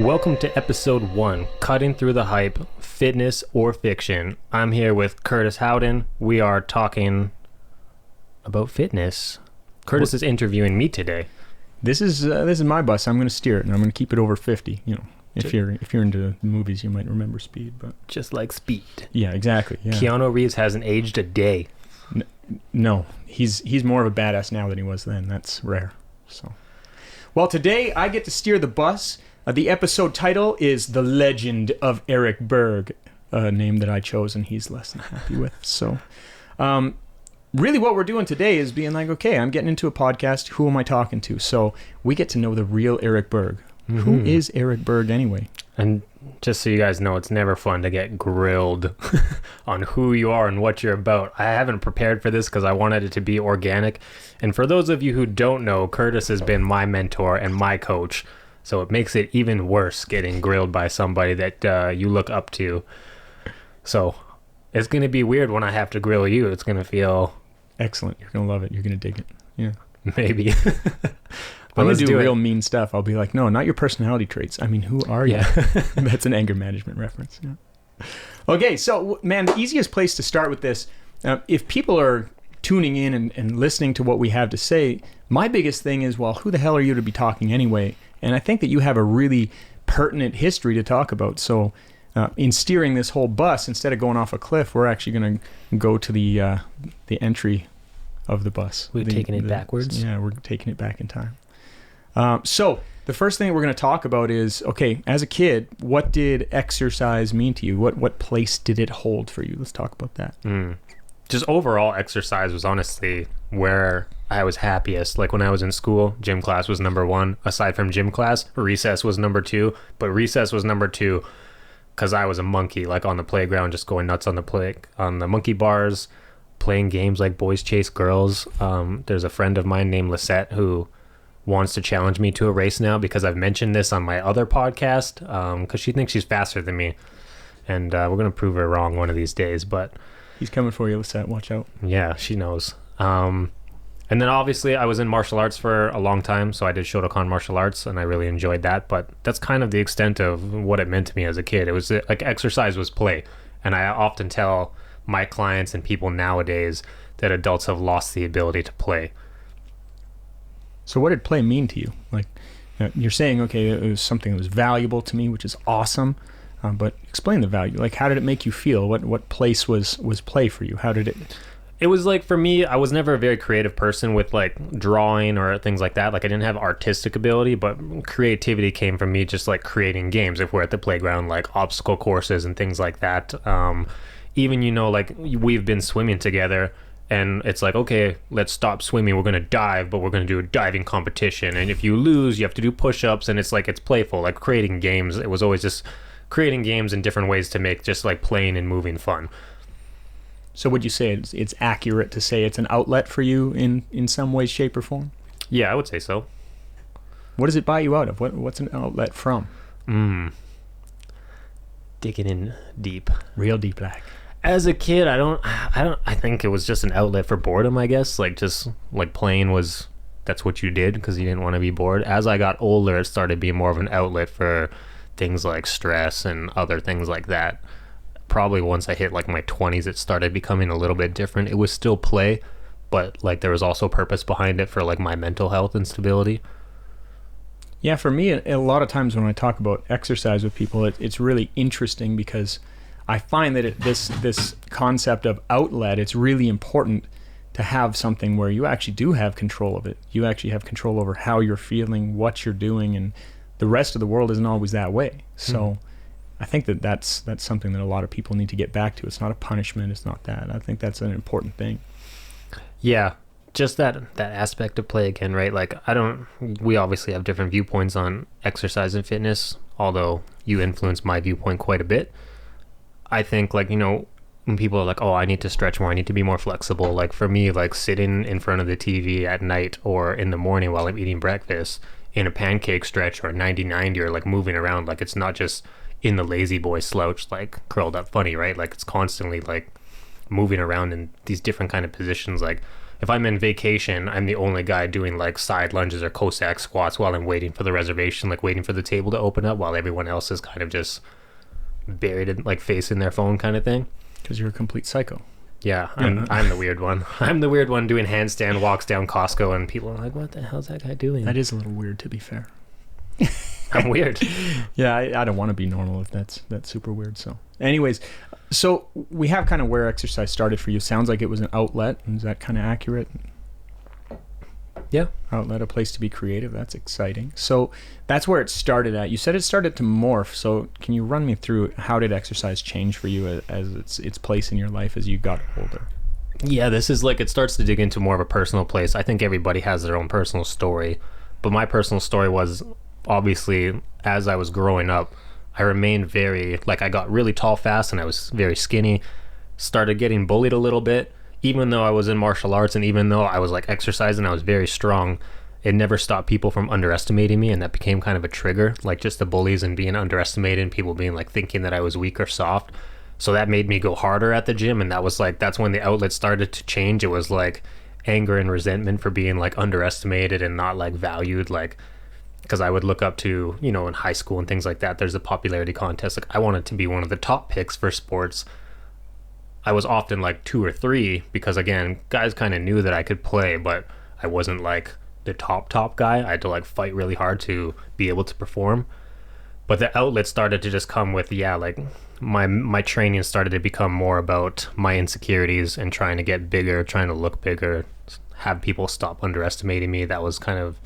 Welcome to episode 1, Cutting Through the Hype, Fitness or Fiction. I'm here with Curtis Howden. We are talking about fitness. Curtis is interviewing me today. This is my bus. I'm going to steer it, and I'm going to keep it over 50. You know, if you're into movies, you might remember Speed, but just like Speed. Yeah, exactly. Yeah. Keanu Reeves hasn't aged a day. No, he's more of a badass now than he was then. That's rare. So, well, today I get to steer the bus. The episode title is "The Legend of Eric.Berge," a name that I chose, and he's less than happy with. So, really what we're doing today is being like, okay, I'm getting into a podcast. Who am I talking to? So we get to know the real Eric.Berge. Mm-hmm. Who is Eric.Berge anyway? And just so you guys know, it's never fun to get grilled on who you are and what you're about. I haven't prepared for this because I wanted it to be organic. And for those of you who don't know, Curtis has been my mentor and my coach. So it makes it even worse getting grilled by somebody that you look up to. So it's going to be weird when I have to grill you. It's going to feel... excellent. You're going to love it. You're going to dig it. Yeah. Maybe. I'm going to do real mean stuff. I'll be like, no, not your personality traits. I mean, who are you? Yeah. That's an anger management reference. Yeah. Okay, so, man, the easiest place to start with this, if people are tuning in and listening to what we have to say, my biggest thing is, well, who the hell are you to be talking anyway? And I think that you have a really pertinent history to talk about. So in steering this whole bus, instead of going off a cliff, we're actually going to go to the entry of the bus. We're taking it backwards? Yeah, we're taking it back in time. So the first thing that we're going to talk about is, okay, as a kid, what did exercise mean to you? What place did it hold for you? Let's talk about that. Just overall, exercise was honestly where I was happiest. Like when I was in school, gym class was number 1. Aside from gym class, recess was number 2. But recess was number 2 because I was a monkey, like on the playground, just going nuts on the monkey bars, playing games like Boys Chase Girls. There's a friend of mine named Lisette who wants to challenge me to a race now because I've mentioned this on my other podcast because she thinks she's faster than me. And we're going to prove her wrong one of these days, but... he's coming for you, Lisette. Watch out. Yeah, she knows. And then obviously I was in martial arts for a long time, so I did Shotokan martial arts, and I really enjoyed that. But that's kind of the extent of what it meant to me as a kid. It was like exercise was play. And I often tell my clients and people nowadays that adults have lost the ability to play. So what did play mean to you? Like you're saying, okay, it was something that was valuable to me, which is awesome. But explain the value. Like, how did it make you feel? What place was play for you? How did it... It was like, for me, I was never a very creative person with like drawing or things like that. Like I didn't have artistic ability, but creativity came from me just like creating games. If we're at the playground, like obstacle courses and things like that. Even, you know, like we've been swimming together and it's like, okay, let's stop swimming. We're going to dive, but we're going to do a diving competition. And if you lose, you have to do push-ups, and it's like, it's playful. Like creating games, it was always just creating games in different ways to make just like playing and moving fun. So would you say it's accurate to say it's an outlet for you in some way, shape, or form? Yeah, I would say so. What does it buy you out of? What's an outlet from? Digging in deep. Real deep, like. As a kid, I think it was just an outlet for boredom, I guess. Like just like playing was, that's what you did because you didn't want to be bored. As I got older, it started being more of an outlet for things like stress and other things like that. Probably once I hit like my 20s, it started becoming a little bit different. It was still play, but like there was also purpose behind it for like my mental health and stability. Yeah, for me, a lot of times when I talk about exercise with people, it's really interesting because I find that this concept of outlet, it's really important to have something where you actually do have control of it. You actually have control over how you're feeling, what you're doing, and the rest of the world isn't always that way. So I think that's something that a lot of people need to get back to. It's not a punishment. It's not that. I think that's an important thing. Yeah, just that aspect of play again, right? Like we obviously have different viewpoints on exercise and fitness, although you influence my viewpoint quite a bit. I think like, you know, when people are like, oh, I need to stretch more, I need to be more flexible. Like for me, like sitting in front of the TV at night or in the morning while I'm eating breakfast in a pancake stretch or 90-90 or like moving around, like it's not just in the lazy boy slouch, like curled up funny, right? Like it's constantly like moving around in these different kind of positions. Like if I'm in vacation, I'm the only guy doing like side lunges or Cossack squats while I'm waiting for the reservation, like waiting for the table to open up, while everyone else is kind of just buried in like face in their phone kind of thing. Because you're a complete psycho. Yeah, I'm the weird one. I'm the weird one doing handstand walks down Costco, and people are like, what the hell's that guy doing? That is a little weird, to be fair. I'm weird. Yeah, I don't want to be normal if that's super weird. So anyways, so we have kind of where exercise started for you. Sounds like it was an outlet. Is that kind of accurate? Yeah. Outlet, a place to be creative. That's exciting. So that's where it started at. You said it started to morph. So can you run me through how did exercise change for you as its place in your life as you got older? Yeah, this is like, it starts to dig into more of a personal place. I think everybody has their own personal story, but my personal story was obviously as I was growing up, I remained very, like I got really tall fast and I was very skinny, started getting bullied a little bit. Even though I was in martial arts and even though I was like exercising, I was very strong, it never stopped people from underestimating me, and that became kind of a trigger, like just the bullies and being underestimated and people being like thinking that I was weak or soft. So that made me go harder at the gym, and that was like, that's when the outlet started to change. It was like anger and resentment for being like underestimated and not like valued, like because I would look up to, you know, in high school and things like that, there's a popularity contest, like I wanted to be one of the top picks for sports. I was often like 2 or 3 because again, guys kind of knew that I could play, but I wasn't like the top guy. I had to like fight really hard to be able to perform. But the outlet started to just come with, yeah, like my training started to become more about my insecurities and trying to get bigger, trying to look bigger, have people stop underestimating me. That was kind of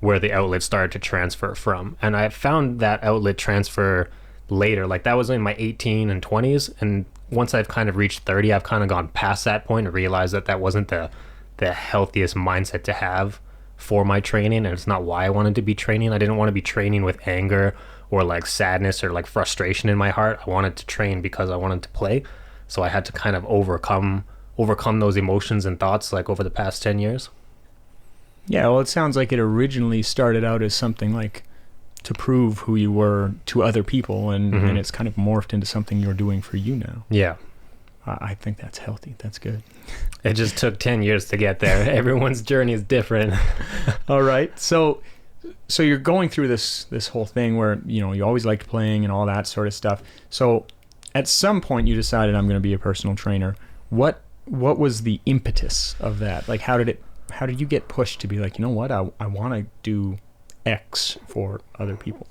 where the outlet started to transfer from. And I found that outlet transfer later, like that was in my 18 and 20s, and once I've kind of reached 30, I've kind of gone past that point and realized that that wasn't the healthiest mindset to have for my training, and it's not why I wanted to be training. I didn't want to be training with anger or like sadness or like frustration in my heart. I wanted to train because I wanted to play. So I had to kind of overcome those emotions and thoughts like over the past 10 years. Yeah, well, it sounds like it originally started out as something like to prove who you were to other people, and it's kind of morphed into something you're doing for you now. Yeah. I think that's healthy. That's good. It just took 10 years to get there. Everyone's journey is different. All right. So you're going through this whole thing where, you know, you always liked playing and all that sort of stuff. So at some point you decided I'm going to be a personal trainer. What was the impetus of that? Like how did you get pushed to be like, you know what, I want to do X for other people?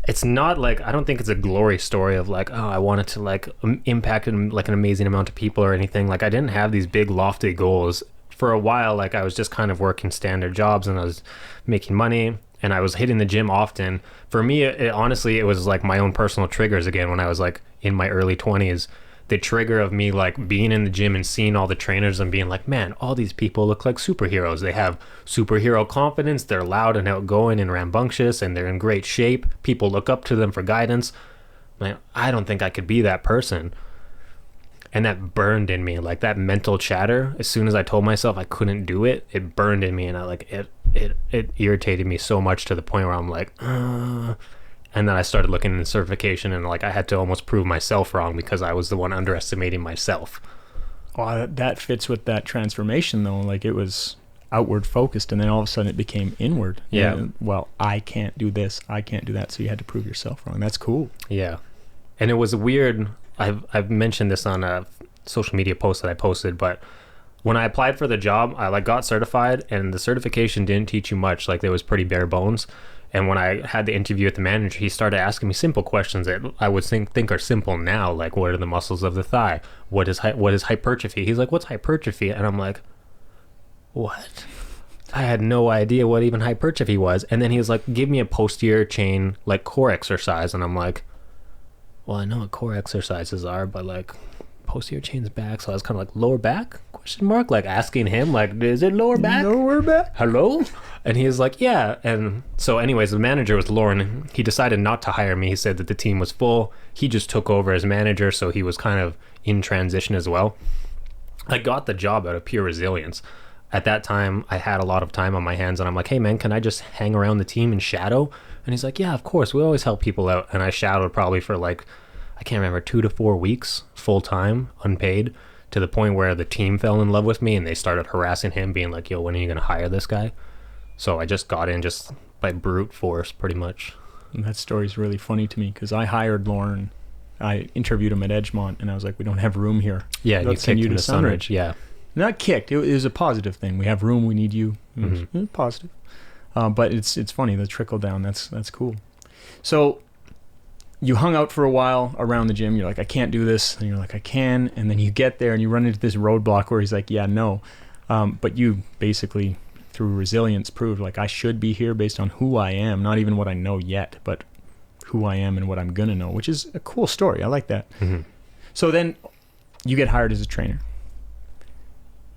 It's not like, I don't think it's a glory story of like, oh, I wanted to like impact like an amazing amount of people or anything. Like I didn't have these big lofty goals. For a while, like I was just kind of working standard jobs and I was making money and I was hitting the gym often. For me, honestly, it was like my own personal triggers again when I was like in my early 20s. The trigger of me like being in the gym and seeing all the trainers and being like, man, all these people look like superheroes. They have superhero confidence. They're loud and outgoing and rambunctious and they're in great shape. People look up to them for guidance. Man, I don't think I could be that person. And that burned in me, like that mental chatter. As soon as I told myself I couldn't do it, it burned in me, and I like it irritated me so much to the point where I'm like, And then I started looking into certification, and like I had to almost prove myself wrong because I was the one underestimating myself. Well, that fits with that transformation though. Like it was outward focused, and then all of a sudden it became inward. Yeah. And, well, I can't do this, I can't do that, so you had to prove yourself wrong. That's cool. Yeah, and it was weird. I've mentioned this on a social media post that I posted, but when I applied for the job, I like got certified, and the certification didn't teach you much. Like there was pretty bare bones. And when I had the interview with the manager, he started asking me simple questions that I would think are simple now, like what are the muscles of the thigh? What is hypertrophy? He's like, what's hypertrophy? And I'm like, what? I had no idea what even hypertrophy was. And then he was like, give me a posterior chain like core exercise. And I'm like, well, I know what core exercises are, but like posterior chain's back. So I was kind of like, lower back? Question mark? Like asking him, like, is it lower back? Lower back? Hello? And he was like, yeah. And so anyways, the manager was Lauren. He decided not to hire me. He said that the team was full. He just took over as manager, so he was kind of in transition as well. I got the job out of pure resilience. At that time, I had a lot of time on my hands, and I'm like, hey man, can I just hang around the team and shadow? And he's like, yeah, of course. We always help people out. And I shadowed probably for like, I can't remember, 2 to 4 weeks, full time, unpaid. to the point where the team fell in love with me and they started harassing him, being like, yo, when are you going to hire this guy? So I just got in just by brute force, pretty much. And that story's really funny to me because I hired Lauren. I interviewed him at Edgemont, and I was like, we don't have room here. Yeah, and you kicked him to Sunridge. Yeah. Not kicked. It was a positive thing. We have room. We need you. It was positive. But it's funny, the trickle down. That's cool. So you hung out for a while around the gym. You're like, I can't do this. And you're like, I can. And then you get there, and you run into this roadblock where he's like, yeah, no. But you basically, through resilience, proved like I should be here based on who I am, not even what I know yet, but who I am and what I'm going to know, which is a cool story. I like that. So then you get hired as a trainer.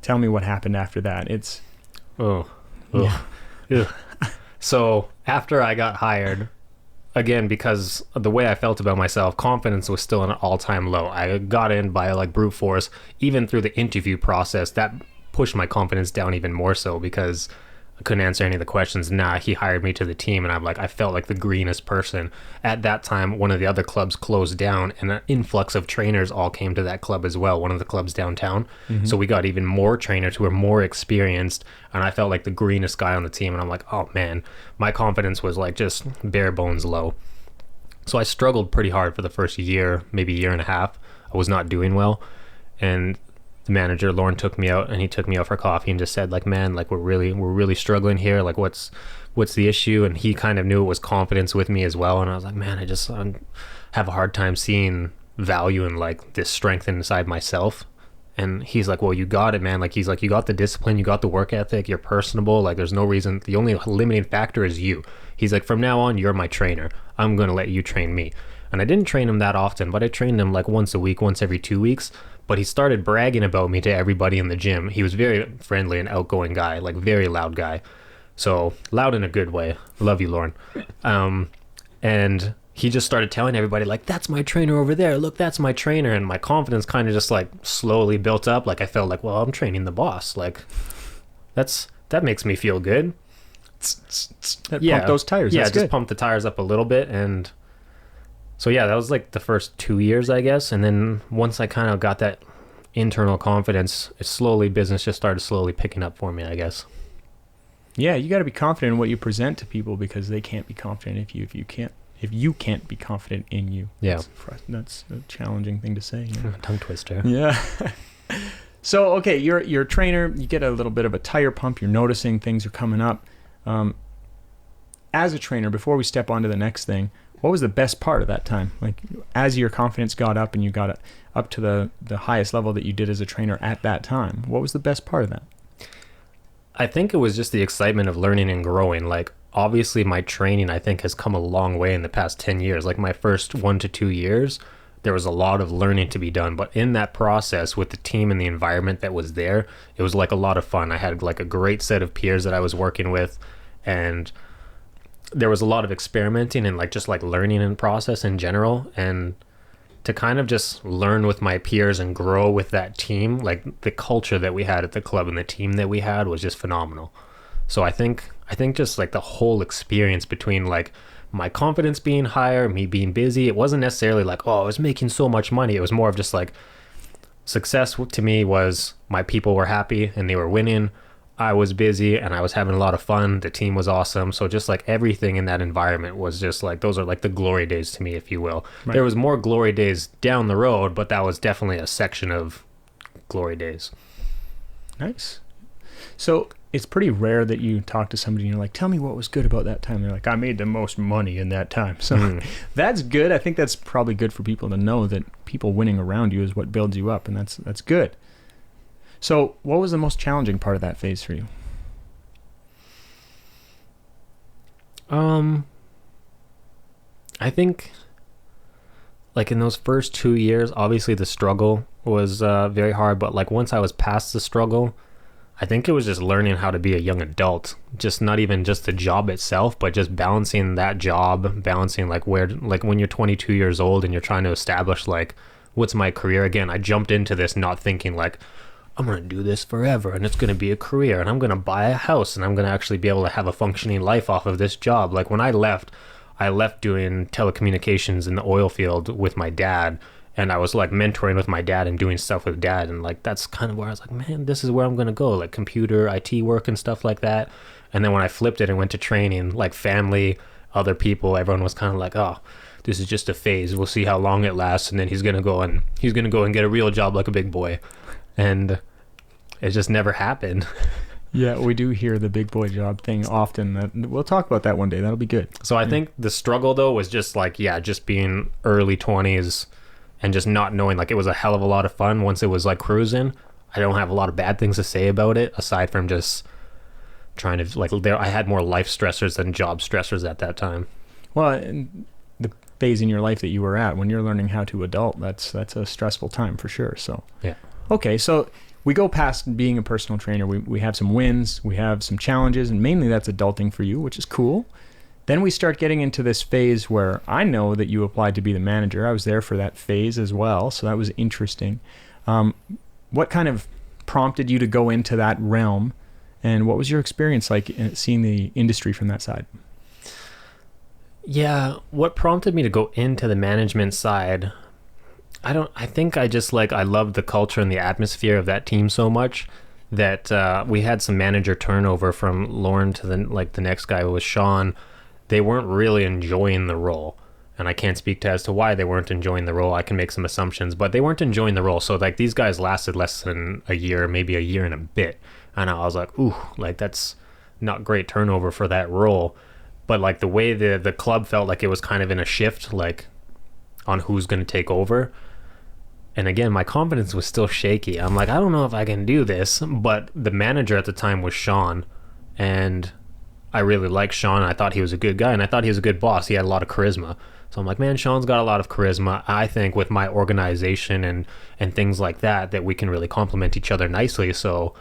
Tell me what happened after that. So after I got hired, again, because of the way I felt about myself, confidence was still at an all-time low. I got in by like brute force. Even through the interview process, that pushed my confidence down even more so because I couldn't answer any of the questions. He hired me to the team, and I felt like the greenest person. At that time, one of the other clubs closed down, and an influx of trainers all came to that club as well, one of the clubs downtown. So we got even more trainers who were more experienced, and I felt like the greenest guy on the team, and I'm like, oh man, my confidence was like just bare bones low. So I struggled pretty hard for the first year, maybe year and a half. I was not doing well, and the manager, Lauren, took me out, and he took me out for coffee and just said, like, man, like we're really struggling here. Like, what's the issue? And he kind of knew it was confidence with me as well. And I was like, man, I just have a hard time seeing value in like this strength inside myself. And he's like, well, you got it, man. Like, he's like, you got the discipline, you got the work ethic, you're personable. Like, there's no reason. The only limiting factor is you. He's like, from now on, you're my trainer. I'm going to let you train me. And I didn't train him that often, but I trained him like once a week, once every 2 weeks. But he started bragging about me to everybody in the gym. He was very friendly and outgoing guy, like very loud guy. So loud in a good way. Love you, Lauren. And he just started telling everybody, like, that's my trainer over there. Look, that's my trainer. And my confidence kind of just like slowly built up. Like I felt like, well, I'm training the boss. Like that makes me feel good. Pump those tires. Yeah, that's just good. pump the tires up a little bit. And so yeah, that was like the first 2 years, I guess. And then once I kind of got that internal confidence, business just started slowly picking up for me, I guess. Yeah, you got to be confident in what you present to people because they can't be confident if you can't be confident in you. Yeah. That's a challenging thing to say. Yeah. Tongue twister. Yeah. So, okay, you're a trainer, you get a little bit of a tire pump, you're noticing things are coming up. As a trainer, before we step on to the next thing, what was the best part of that time? Like, as your confidence got up and you got it up to the highest level that you did as a trainer at that time, what was the best part of that? I think it was just the excitement of learning and growing. Like, obviously my training, I think, has come a long way in the past 10 years. Like my first 1 to 2 years, there was a lot of learning to be done. But in that process, with the team and the environment that was there, it was like a lot of fun. I had like a great set of peers that I was working with, and there was a lot of experimenting and like just like learning in process in general. And to kind of just learn with my peers and grow with that team, like the culture that we had at the club and the team that we had was just phenomenal. So I think just like the whole experience between like my confidence being higher, me being busy, it wasn't necessarily like, oh, I was making so much money. It was more of just like success to me was my people were happy and they were winning. I was busy and I was having a lot of fun. The team was awesome. So just like everything in that environment was just like, those are like the glory days to me, if you will. Right. There was more glory days down the road, but that was definitely a section of glory days. Nice. So it's pretty rare that you talk to somebody and you're like, tell me what was good about that time. They're like, I made the most money in that time. So that's good. I think that's probably good for people to know that people winning around you is what builds you up. And that's good. So what was the most challenging part of that phase for you? I think like in those first 2 years, obviously the struggle was very hard. But like once I was past the struggle, I think it was just learning how to be a young adult, just not even just the job itself, but just balancing that job, balancing like where, like when you're 22 years old and you're trying to establish like, what's my career? Again, I jumped into this not thinking like, I'm going to do this forever and it's going to be a career and I'm going to buy a house and I'm going to actually be able to have a functioning life off of this job. Like when I left doing telecommunications in the oil field with my dad, and I was like mentoring with my dad and doing stuff with dad, and like that's kind of where I was like, man, this is where I'm gonna go, like computer IT work and stuff like that. And then when I flipped it and went to training, like family, other people, everyone was kind of like, oh, this is just a phase, we'll see how long it lasts, and then he's gonna go and get a real job like a big boy. And it just never happened. Yeah, we do hear the big boy job thing often. That we'll talk about that one day. That'll be good. So I think the struggle though was just like, just being early 20s and just not knowing, like it was a hell of a lot of fun once it was like cruising. I don't have a lot of bad things to say about it aside from just trying to like I had more life stressors than job stressors at that time. Well, and the phase in your life that you were at when you're learning how to adult, that's a stressful time for sure. So yeah. Okay, so we go past being a personal trainer. We have some wins, we have some challenges, and mainly that's adulting for you, which is cool. Then we start getting into this phase where I know that you applied to be the manager. I was there for that phase as well, so that was interesting. What kind of prompted you to go into that realm, and what was your experience like in seeing the industry from that side? Yeah, what prompted me to go into the management side, I think I just like, I loved the culture and the atmosphere of that team so much that we had some manager turnover from Lauren to the next guy who was Sean. They weren't really enjoying the role. And I can't speak to as to why they weren't enjoying the role. I can make some assumptions, but they weren't enjoying the role. So like these guys lasted less than a year, maybe a year and a bit. And I was like, ooh, like that's not great turnover for that role. But like the way the club felt like it was kind of in a shift, like on who's going to take over. And again, my confidence was still shaky. I'm like, I don't know if I can do this. But the manager at the time was Sean. And I really liked Sean. I thought he was a good guy. And I thought he was a good boss. He had a lot of charisma. So I'm like, man, Sean's got a lot of charisma. I think with my organization and things like that we can really complement each other nicely. So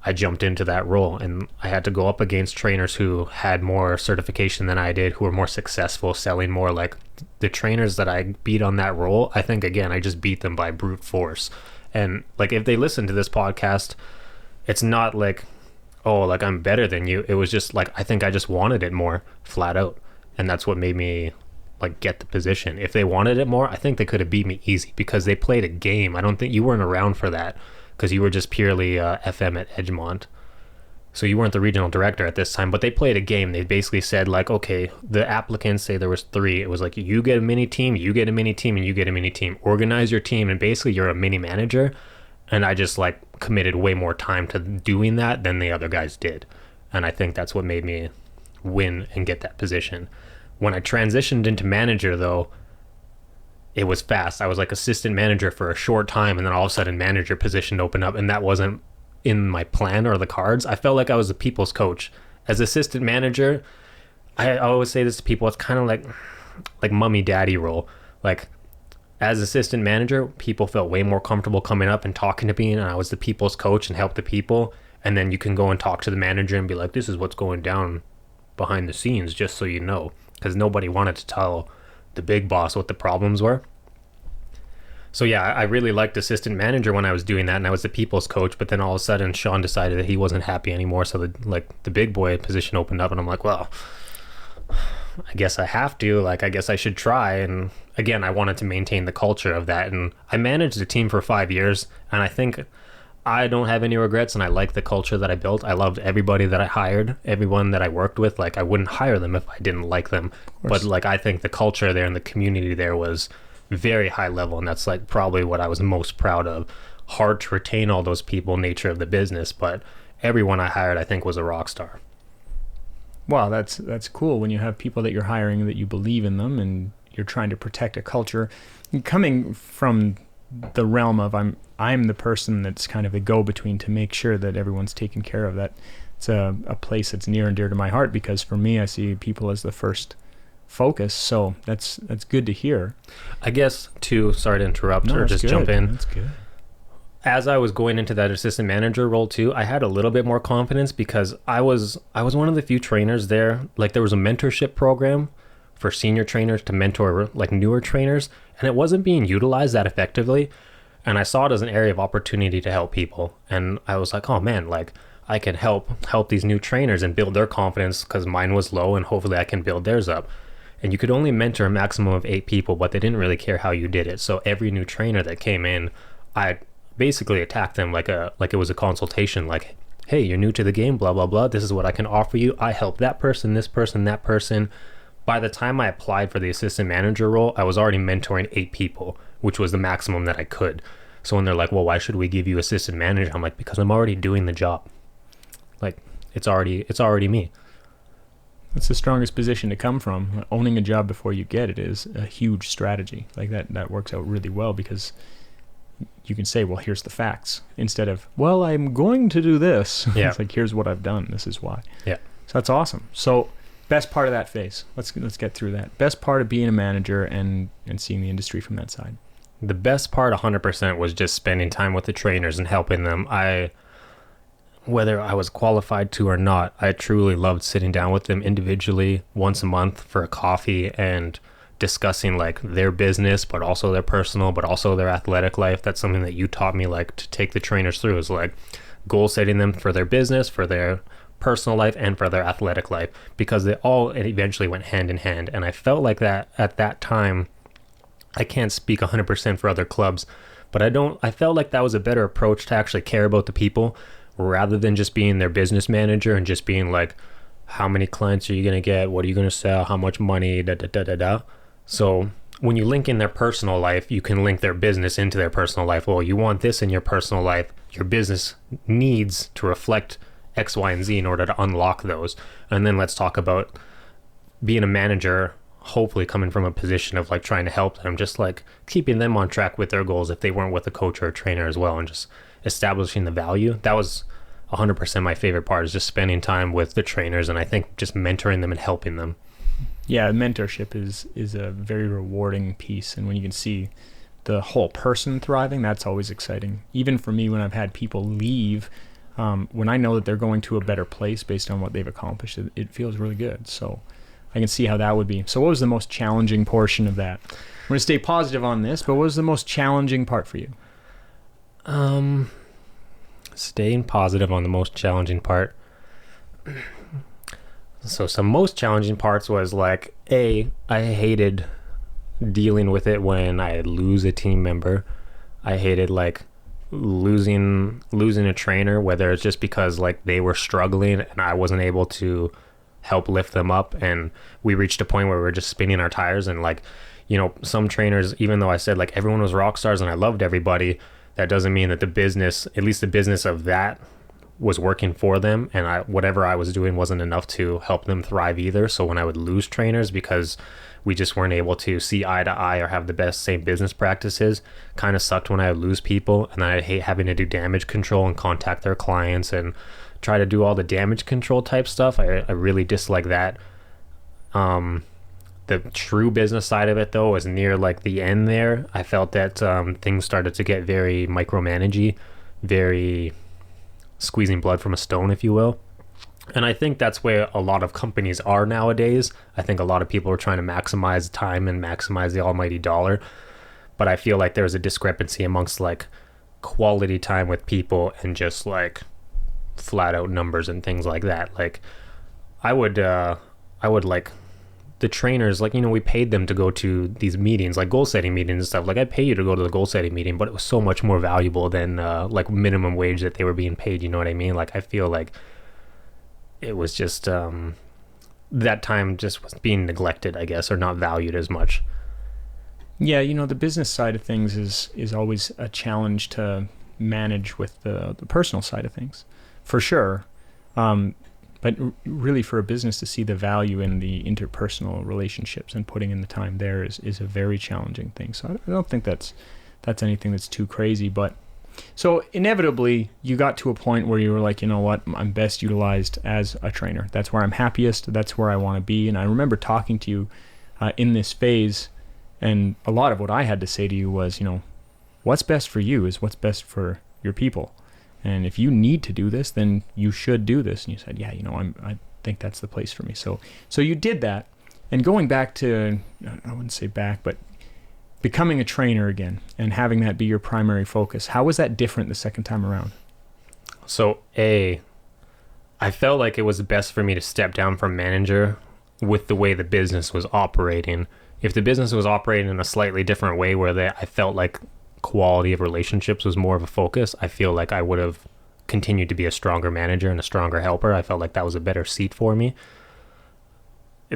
I jumped into that role. And I had to go up against trainers who had more certification than I did, who were more successful, selling more. Like the trainers that I beat on that role, I think, again, I just beat them by brute force. And like if they listen to this podcast, it's not like, oh, like I'm better than you. It was just like, I think I just wanted it more flat out. And that's what made me like get the position. If they wanted it more, I think they could have beat me easy because they played a game. I don't think you weren't around for that because you were just purely FM at Edgemont. So you weren't the regional director at this time, but they played a game. They basically said like, okay, the applicants, say there was 3. It was like, you get a mini team, you get a mini team, and you get a mini team. Organize your team, and basically you're a mini manager. And I just like committed way more time to doing that than the other guys did. And I think that's what made me win and get that position. When I transitioned into manager though, it was fast. I was like assistant manager for a short time, and then all of a sudden manager position opened up, and that wasn't in my plan or the cards. I felt like I was a people's coach. As assistant manager, I always say this to people, it's kind of like mommy daddy role. Like as assistant manager, people felt way more comfortable coming up and talking to me, and I was the people's coach and helped the people. And then you can go and talk to the manager and be like, this is what's going down behind the scenes, just so you know, because nobody wanted to tell the big boss what the problems were. So yeah, I really liked assistant manager when I was doing that, and I was the people's coach. But then all of a sudden, Sean decided that he wasn't happy anymore. So the big boy position opened up, and I'm like, well, I guess I have to. Like, I guess I should try. And again, I wanted to maintain the culture of that. And I managed the team for 5 years, and I think I don't have any regrets. And I like the culture that I built. I loved everybody that I hired, everyone that I worked with. Like, I wouldn't hire them if I didn't like them. But like, I think the culture there and the community there was very high level, and that's like probably what I was most proud of. Hard to retain all those people, nature of the business, but everyone I hired I think was a rock star. Wow, that's cool when you have people that you're hiring that you believe in them and you're trying to protect a culture. And coming from the realm of I'm the person that's kind of a go-between to make sure that everyone's taken care of. That it's a place that's near and dear to my heart, because for me I see people as the first focus. So that's good to hear. I guess too, sorry to interrupt or just jump in. That's good. As I was going into that assistant manager role too, I had a little bit more confidence because I was one of the few trainers there. Like there was a mentorship program for senior trainers to mentor like newer trainers, and it wasn't being utilized that effectively. And I saw it as an area of opportunity to help people. And I was like, oh man, like I can help these new trainers and build their confidence because mine was low, and hopefully I can build theirs up. and you could only mentor a maximum of 8 people, but they didn't really care how you did it. So every new trainer that came in, I basically attacked them like it was a consultation, like, hey, you're new to the game, blah, blah, blah. This is what I can offer you. I help that person, this person, that person. By the time I applied for the assistant manager role, I was already mentoring 8 people, which was the maximum that I could. So when they're like, well, why should we give you assistant manager? I'm like, because I'm already doing the job. Like, it's already me. That's the strongest position to come from. Owning a job before you get it is a huge strategy. Like that works out really well, because you can say, well, here's the facts, instead of, well, I'm going to do this. Yeah. It's like, here's what I've done. This is why. Yeah. So that's awesome. So best part of that phase. Let's get through that. Best part of being a manager and seeing the industry from that side. The best part 100% was just spending time with the trainers and helping them. Whether I was qualified to or not, I truly loved sitting down with them individually once a month for a coffee and discussing like their business, but also their personal, but also their athletic life. That's something that you taught me, like, to take the trainers through, is like goal setting them for their business, for their personal life, and for their athletic life, because they all eventually went hand in hand. And I felt like that at that time. I can't speak 100% for other clubs, but I felt like that was a better approach to actually care about the people, rather than just being their business manager and just being like, how many clients are you going to get? What are you going to sell? How much money? Da, da, da, da, da. So when you link in their personal life, you can link their business into their personal life. Well, you want this in your personal life. Your business needs to reflect X, Y, and Z in order to unlock those. And then let's talk about being a manager, hopefully coming from a position of like trying to help them, just like keeping them on track with their goals if they weren't with a coach or a trainer as well, and just establishing the value. That was 100% my favorite part, is just spending time with the trainers, and I think just mentoring them and helping them. Yeah, mentorship is a very rewarding piece, and when you can see the whole person thriving, that's always exciting. Even for me, when I've had people leave, when I know that they're going to a better place based on what they've accomplished, it feels really good. So I can see how that would be. So what was the most challenging portion of that? I'm going to stay positive on this, but what was the most challenging part for you? Staying positive on the most challenging part. So some most challenging parts was like, I hated dealing with it when I lose a team member. I hated like losing a trainer, whether it's just because like they were struggling and I wasn't able to help lift them up, and we reached a point where we were just spinning our tires. And like, you know, some trainers, even though I said like everyone was rock stars and I loved everybody, that doesn't mean that the business, at least the business of that, was working for them, and whatever I was doing wasn't enough to help them thrive either. So when I would lose trainers because we just weren't able to see eye to eye or have the same business practices, kind of sucked when I would lose people. And I hate having to do damage control and contact their clients and try to do all the damage control type stuff. I really dislike that. The true business side of it, though, was near like the end there. I felt that things started to get very micromanagey, very squeezing blood from a stone, if you will. And I think that's where a lot of companies are nowadays. I think a lot of people are trying to maximize time and maximize the almighty dollar. But I feel like there's a discrepancy amongst like quality time with people and just like flat out numbers and things like that. Like I would like the trainers, like, you know, we paid them to go to these meetings, like goal setting meetings and stuff. Like I'd pay you to go to the goal setting meeting, but it was so much more valuable than like minimum wage that they were being paid. You know what I mean? Like I feel like it was just that time just was being neglected, I guess, or not valued as much. Yeah, you know, the business side of things is always a challenge to manage with the personal side of things, for sure. But really, for a business to see the value in the interpersonal relationships and putting in the time there is a very challenging thing. So I don't think that's anything that's too crazy. But so inevitably, you got to a point where you were like, you know what, I'm best utilized as a trainer. That's where I'm happiest. That's where I want to be. And I remember talking to you in this phase, and a lot of what I had to say to you was, you know, what's best for you is what's best for your people. And if you need to do this, then you should do this. And you said, yeah, you know, I think that's the place for me. So you did that. And going back to, I wouldn't say back, but becoming a trainer again and having that be your primary focus, how was that different the second time around? So I felt like it was best for me to step down from manager with the way the business was operating. If the business was operating in a slightly different way where I felt like quality of relationships was more of a focus, I feel like I would have continued to be a stronger manager and a stronger helper. I felt like that was a better seat for me.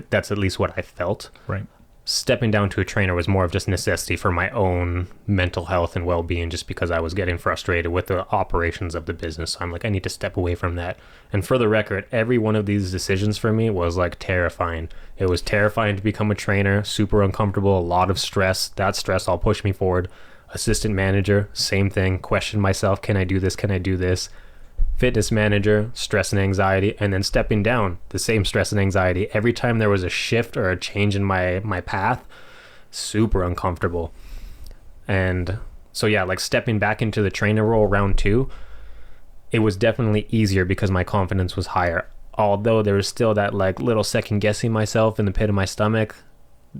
That's at least what I felt. Right. Stepping down to a trainer was more of just necessity for my own mental health and well-being, just because I was getting frustrated with the operations of the business. So I'm like, I need to step away from that. And for the record, every one of these decisions for me was like terrifying. It was terrifying to become a trainer, super uncomfortable, a lot of stress. That stress all pushed me forward. Assistant manager, same thing. Question myself, can I do this? Can I do this? Fitness manager, stress and anxiety, and then stepping down, the same stress and anxiety. Every time there was a shift or a change in my path, super uncomfortable. And so yeah, like stepping back into the trainer role round 2, it was definitely easier because my confidence was higher. Although there was still that like little second guessing myself in the pit of my stomach,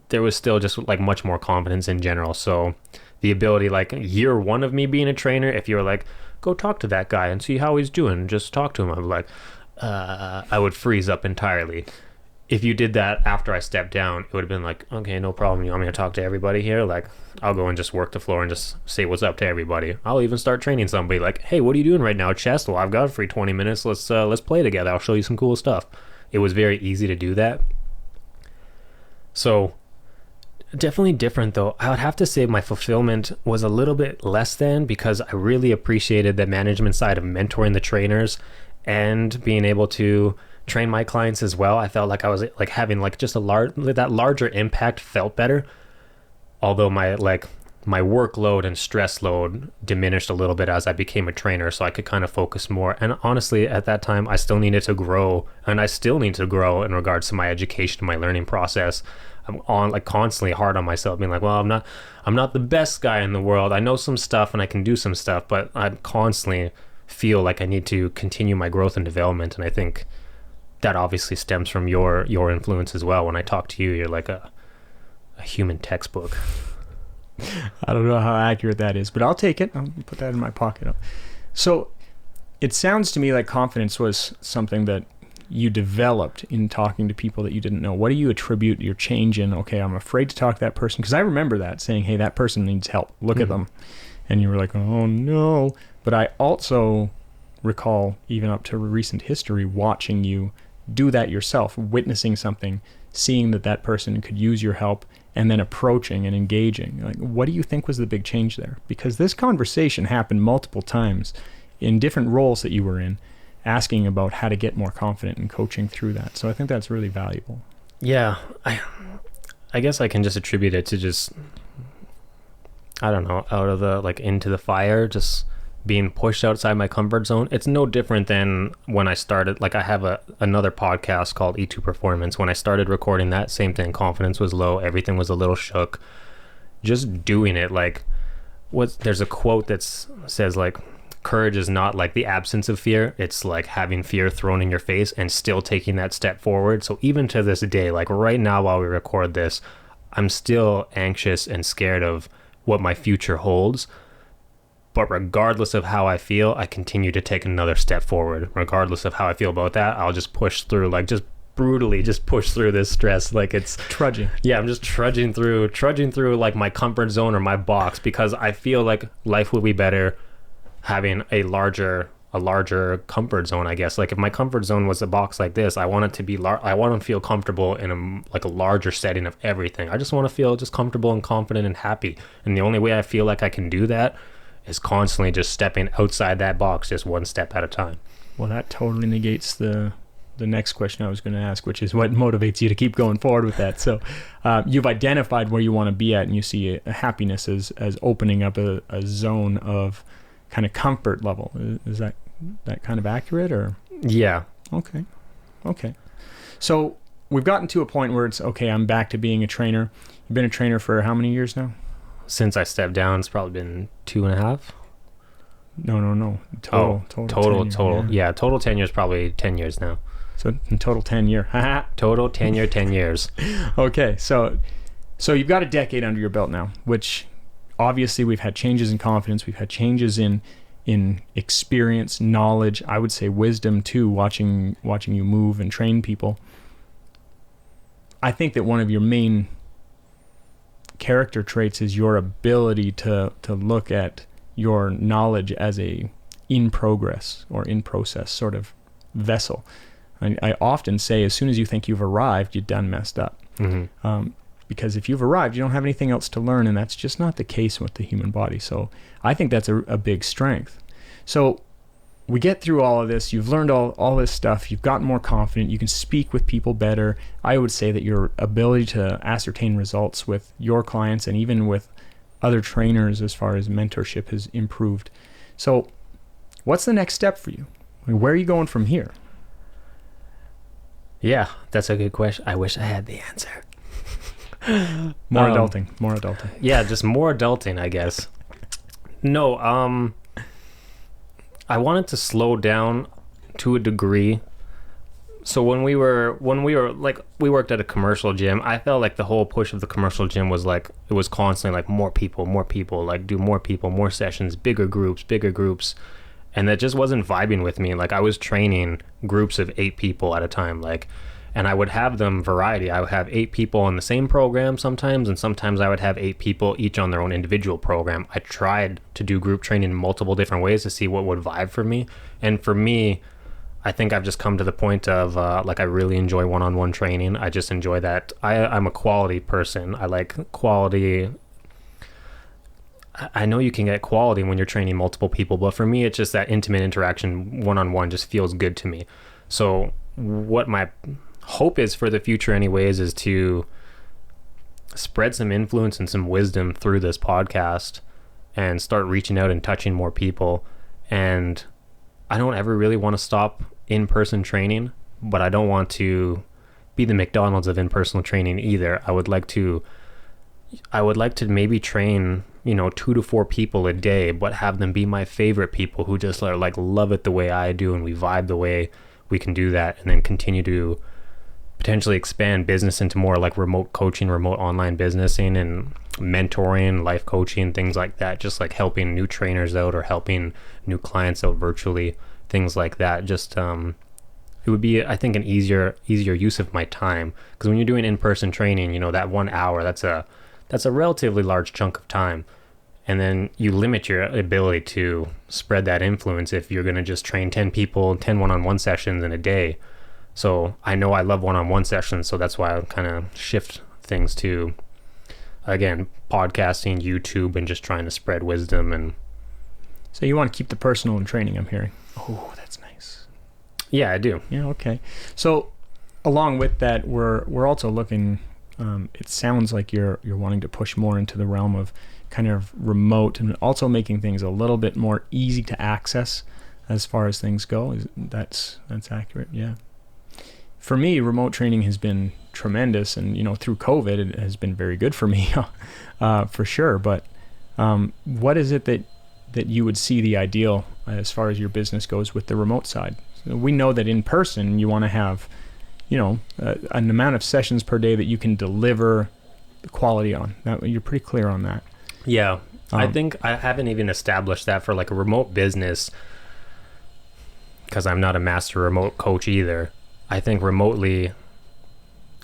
there was still just like much more confidence in general. So the ability, like year 1 of me being a trainer, if you were like, go talk to that guy and see how he's doing, just talk to him, I'm like, I would freeze up entirely. If you did that after I stepped down, it would have been like, okay, no problem. You want me to talk to everybody here? Like, I'll go and just work the floor and just say what's up to everybody. I'll even start training somebody like, hey, what are you doing right now, chest? Well, I've got a free 20 minutes. Let's play together. I'll show you some cool stuff. It was very easy to do that. So definitely different though. I would have to say my fulfillment was a little bit less than, because I really appreciated the management side of mentoring the trainers and being able to train my clients as well. I felt like I was like having like just that larger impact felt better. Although my workload and stress load diminished a little bit as I became a trainer, so I could kind of focus more. And honestly, at that time, I still needed to grow, and I still need to grow in regards to my education, my learning process. I'm on like constantly hard on myself, being like, well, I'm not the best guy in the world. I know some stuff and I can do some stuff, but I constantly feel like I need to continue my growth and development. And I think that obviously stems from your influence as well. When I talk to you, you're like a human textbook. I don't know how accurate that is, but I'll take it. I'll put that in my pocket. So it sounds to me like confidence was something that you developed in talking to people that you didn't know. What do you attribute your change in? Okay, I'm afraid to talk to that person, because I remember that, saying, hey, that person needs help. Look at them. And you were like, oh no. But I also recall, even up to recent history, watching you do that yourself, witnessing something, seeing that person could use your help, and then approaching and engaging. Like, what do you think was the big change there? Because this conversation happened multiple times in different roles that you were in, asking about how to get more confident and coaching through that. So I think that's really valuable. Yeah, I guess I can just attribute it to just, I don't know, out of the, like, into the fire, just being pushed outside my comfort zone. It's no different than when I started, like I have another podcast called E2 Performance. When I started recording that, same thing, confidence was low, everything was a little shook. Just doing it, like, there's a quote that says, like, courage is not like the absence of fear, it's like having fear thrown in your face and still taking that step forward. So even to this day, like right now while we record this, I'm still anxious and scared of what my future holds. But regardless of how I feel, I continue to take another step forward. Regardless of how I feel about that, I'll just push through, like just brutally just push through this stress. Like it's trudging. Yeah, I'm just trudging through like my comfort zone or my box, because I feel like life will be better having a larger comfort zone, I guess. Like if my comfort zone was a box like this, I want it to be I want to feel comfortable in a larger setting of everything. I just want to feel just comfortable and confident and happy. And the only way I feel like I can do that is constantly just stepping outside that box, just one step at a time. Well, that totally negates the next question I was going to ask, which is what motivates you to keep going forward with that. So you've identified where you want to be at, and you see a happiness as opening up a zone of kind of comfort level. Is that kind of accurate, or? Yeah. Okay. So we've gotten to a point where it's, okay, I'm back to being a trainer. You've been a trainer for how many years now? Since I stepped down, it's probably been 2.5. No. Total. Yeah, total tenure is probably 10 years now. So in total 10 year. Total tenure, 10 years. Okay, so you've got a decade under your belt now, which obviously we've had changes in confidence, we've had changes in experience, knowledge, I would say wisdom too, watching you move and train people. I think that one of your main character traits is your ability to look at your knowledge as a in progress or in process sort of vessel. I often say, as soon as you think you've arrived, you're done messed up. Because if you've arrived, you don't have anything else to learn, and that's just not the case with the human body. So I think that's a big strength. So we get through all of this. You've learned all this stuff. You've gotten more confident. You can speak with people better. I would say that your ability to ascertain results with your clients and even with other trainers as far as mentorship has improved. So what's the next step for you? I mean, where are you going from here? Yeah, that's a good question. I wish I had the answer. More adulting. Yeah, just more adulting, I guess. No, I wanted to slow down to a degree. So when we were like, we worked at a commercial gym, I felt like the whole push of the commercial gym was like, it was constantly like more people, like do more people, more sessions, bigger groups. And that just wasn't vibing with me. Like I was training groups of 8 people at a time, like, and I would have them variety. I would have 8 people on the same program sometimes, and sometimes I would have 8 people each on their own individual program. I tried to do group training in multiple different ways to see what would vibe for me. And for me, I think I've just come to the point of like I really enjoy one-on-one training. I just enjoy that. I'm a quality person. I like quality. I know you can get quality when you're training multiple people, but for me, it's just that intimate interaction one-on-one just feels good to me. So what my hope is for the future anyways is to spread some influence and some wisdom through this podcast and start reaching out and touching more people. And I don't ever really want to stop in-person training, but I don't want to be the McDonald's of in-person training either. I would like to maybe train, 2 to 4 people a day, but have them be my favorite people who just are like love it the way I do, and we vibe the way we can do that, and then continue to potentially expand business into more like remote coaching, remote online businessing, and mentoring, life coaching, things like that, just like helping new trainers out or helping new clients out virtually, things like that. Just it would be, I think, an easier use of my time, because when you're doing in-person training, that 1 hour, that's a relatively large chunk of time, and then you limit your ability to spread that influence if you're going to just train 10 people, 10 one-on-one sessions in a day. So I know I love one-on-one sessions, so that's why I kind of shift things to, again, podcasting, YouTube, and just trying to spread wisdom. And so you want to keep the personal in training, I'm hearing. Oh, that's nice. Yeah, I do. Yeah, okay. So along with that, we're also looking, it sounds like you're wanting to push more into the realm of kind of remote, and also making things a little bit more easy to access as far as things go. That's accurate, yeah. For me, remote training has been tremendous, and through COVID, it has been very good for me, for sure. But what is it that you would see the ideal as far as your business goes with the remote side? So we know that in person, you want to have, an amount of sessions per day that you can deliver the quality on. You're pretty clear on that. Yeah, I think I haven't even established that for like a remote business, because I'm not a master remote coach either. I think remotely,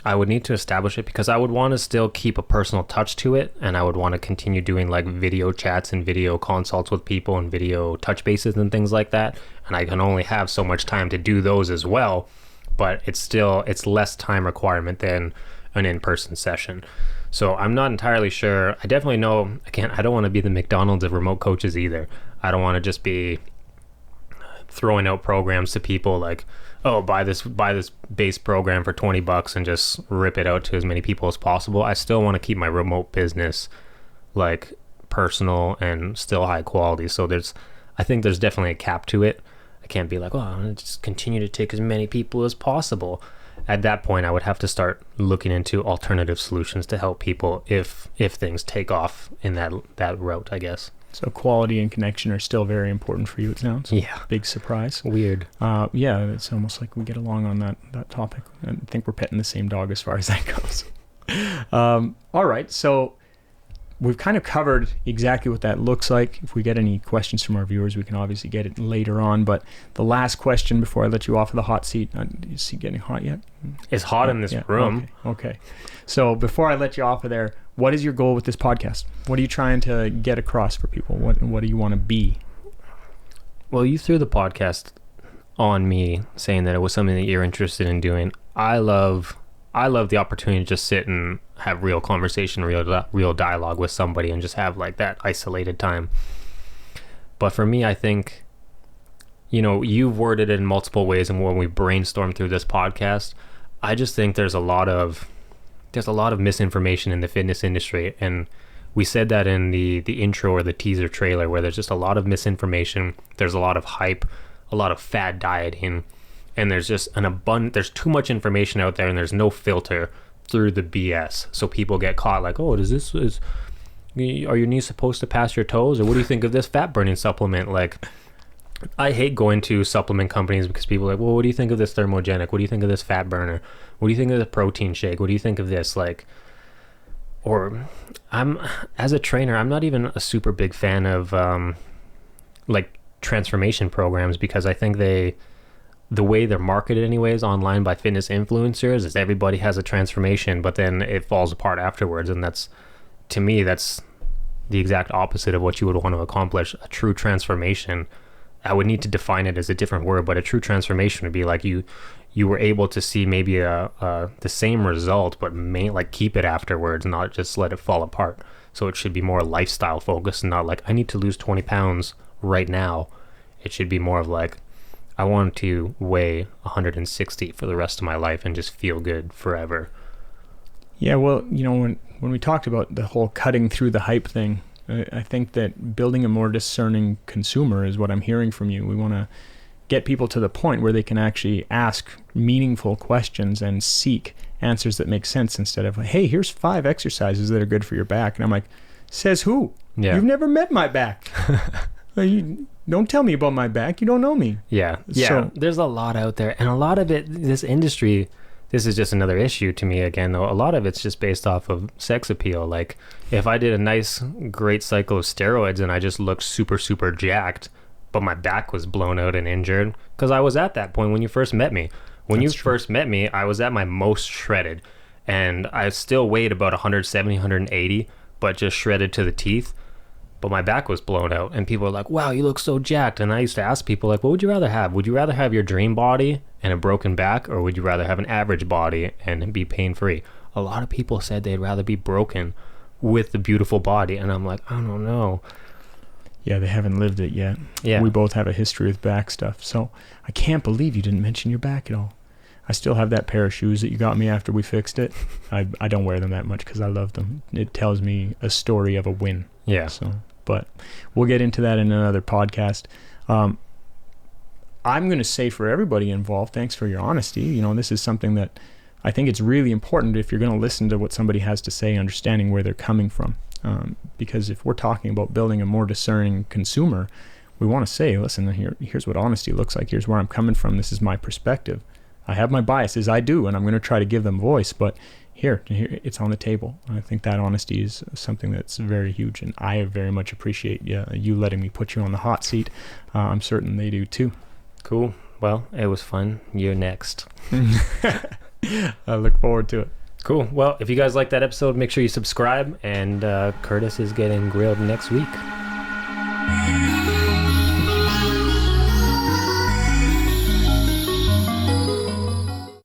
I would need to establish it, because I would want to still keep a personal touch to it, and I would want to continue doing like video chats and video consults with people and video touch bases and things like that. And I can only have so much time to do those as well, but it's less time requirement than an in-person session. So I'm not entirely sure. I definitely know, again, I don't want to be the McDonald's of remote coaches either. I don't want to just be throwing out programs to people like, oh, buy this base program for $20 and just rip it out to as many people as possible. I still want to keep my remote business like personal and still high quality. So I think there's definitely a cap to it. I can't be like, oh, I'm going to just continue to take as many people as possible. At that point, I would have to start looking into alternative solutions to help people if things take off in that route, I guess. So quality and connection are still very important for you, it sounds. Yeah. Big surprise. Weird. Yeah, it's almost like we get along on that topic. I think we're petting the same dog as far as that goes. All right. So we've kind of covered exactly what that looks like. If we get any questions from our viewers, we can obviously get it later on. But the last question before I let you off of the hot seat, is he getting hot yet? It's hot in this room. Okay. So before I let you off of there, what is your goal with this podcast? What are you trying to get across for people? What do you want to be? Well, you threw the podcast on me saying that it was something that you're interested in doing. I love the opportunity to just sit and have real conversation, real dialogue with somebody and just have like that isolated time. But for me, I think, you've worded it in multiple ways, and when we brainstorm through this podcast, I just think there's a lot of misinformation in the fitness industry, and we said that in the intro or the teaser trailer, where there's just a lot of misinformation, there's a lot of hype, a lot of fad dieting, and there's just there's too much information out there, and there's no filter through the BS. So people get caught like, oh, are your knees supposed to pass your toes? Or what do you think of this fat burning supplement? Like, I hate going to supplement companies because people are like, well, what do you think of this thermogenic? What do you think of this fat burner? What do you think of the protein shake? What do you think of this? Like, or as a trainer, I'm not even a super big fan of like transformation programs, because I think the way they're marketed anyways online by fitness influencers is everybody has a transformation, but then it falls apart afterwards. And to me, that's the exact opposite of what you would want to accomplish. A true transformation, I would need to define it as a different word, but a true transformation would be like you were able to see maybe the same result, but like keep it afterwards, not just let it fall apart. So it should be more lifestyle focused, not like I need to lose 20 pounds right now. It should be more of like, I want to weigh 160 for the rest of my life and just feel good forever. Yeah, well, when we talked about the whole cutting through the hype thing, I think that building a more discerning consumer is what I'm hearing from you. We want to get people to the point where they can actually ask meaningful questions and seek answers that make sense, instead of, hey, here's 5 exercises that are good for your back. And I'm like, says who? Yeah. You've never met my back. Don't tell me about my back. You don't know me. Yeah. So, there's a lot out there. And a lot of it, this industry, this is just another issue to me again, though. A lot of it's just based off of sex appeal. Like, if I did a nice, great cycle of steroids and I just looked super, super jacked, but my back was blown out and injured, because I was at that point when you first met me. When you first met me, I was at my most shredded. And I still weighed about 170, 180, but just shredded to the teeth. But my back was blown out, and people were like, wow, you look so jacked. And I used to ask people, like, what would you rather have? Would you rather have your dream body and a broken back, or would you rather have an average body and be pain-free? A lot of people said they'd rather be broken with the beautiful body, and I'm like, I don't know. Yeah, they haven't lived it yet. Yeah. We both have a history with back stuff, so I can't believe you didn't mention your back at all. I still have that pair of shoes that you got me after we fixed it. I don't wear them that much because I love them. It tells me a story of a win. Yeah. So, but we'll get into that in another podcast. I'm going to say, for everybody involved, thanks for your honesty. This is something that I think it's really important, if you're going to listen to what somebody has to say, understanding where they're coming from. Because if we're talking about building a more discerning consumer, we want to say, listen, here's what honesty looks like. Here's where I'm coming from. This is my perspective. I have my biases, I do, and I'm going to try to give them voice, but here it's on the table. I think that honesty is something that's very huge, and I very much appreciate you letting me put you on the hot seat. I'm certain they do too. Cool. Well, it was fun. You're next. I look forward to it. Cool. Well, if you guys like that episode, make sure you subscribe, and Curtis is getting grilled next week.